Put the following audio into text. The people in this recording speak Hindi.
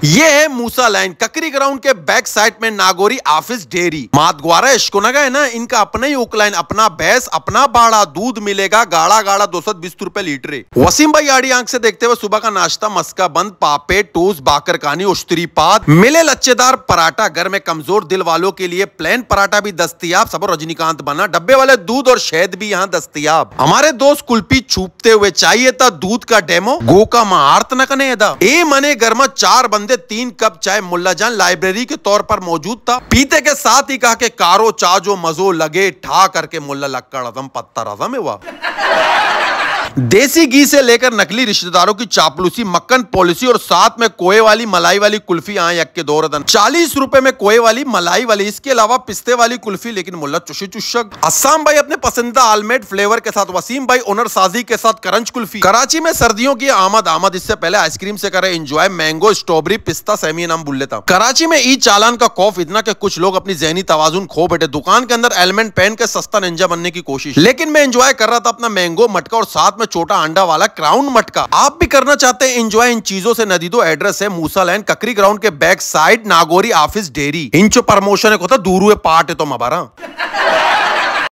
ये है मूसा लाइन ककरी ग्राउंड के बैक साइड में नागोरी ऑफिस डेयरी मातग्वारा इश्कोनगा है ना, इनका अपना ही ओकलाइन, अपना भैंस, अपना बाड़ा, दूध मिलेगा गाढ़ा गाढ़ा 220 रुपए लीटर। वसीम भाई आड़ी आंख से देखते हुए सुबह का नाश्ता मस्का बंद, पापे, टोस्ट, बाकर कानी, उश्तरी पात मिले, लच्छेदार पराठा, घर में कमजोर दिल वालों के लिए प्लेन पराठा भी दस्तियाब, सब रजनीकांत बना, डब्बे वाले दूध और शहद भी यहाँ दस्तियाब। हमारे दोस्त कुल्फी छूपते हुए चाहिए था दूध का डेमो, गो का महार्त न कने ए मने घर में 4 बंदे 3 कप चाय, मुल्ला जान लाइब्रेरी के तौर पर मौजूद था, पीते के साथ ही कहा कि कारो चा जो मजो लगे, ठा करके मुल्ला लक्कड़ अजम पत्थर अजम है वाह। देसी घी से लेकर नकली रिश्तेदारों की चापलूसी, मक्खन पॉलिसी और साथ में कोए वाली मलाई वाली कुल्फी आए यक के दौरदन 40 रुपए में कोए वाली मलाई वाली, इसके अलावा पिस्ते वाली कुल्फी, लेकिन मुल्ला चुशी चुशक। अस्साम भाई अपने पसंदीदा आलमेट फ्लेवर के साथ, वसीम भाई ओनर साजी के साथ करंच कुल्फी। कराची में सर्दियों की आमद, इससे पहले आइसक्रीम से करे एंजॉय, मैंगो, स्ट्रॉबेरी, पिस्ता, सेमी नाम भूल लेता। कराची में ई चालान का खौफ इतना कि कुछ लोग अपनी जहनी तवाजुन खो बैठे, दुकान के अंदर एलिमेंट पहन के सस्ता निंजा बनने की कोशिश, लेकिन मैं एंजॉय कर रहा था अपना मैंगो मटका और साथ में छोटा अंडा वाला क्राउन मटका। आप भी करना चाहते हैं एंजॉय इन चीजों से, नदी दो एड्रेस है मूसा लाइन ककरी ग्राउंड के back side Nagori office dairy. इंचो प्रमोशन है दूर हुए पार्ट है तो मबारा।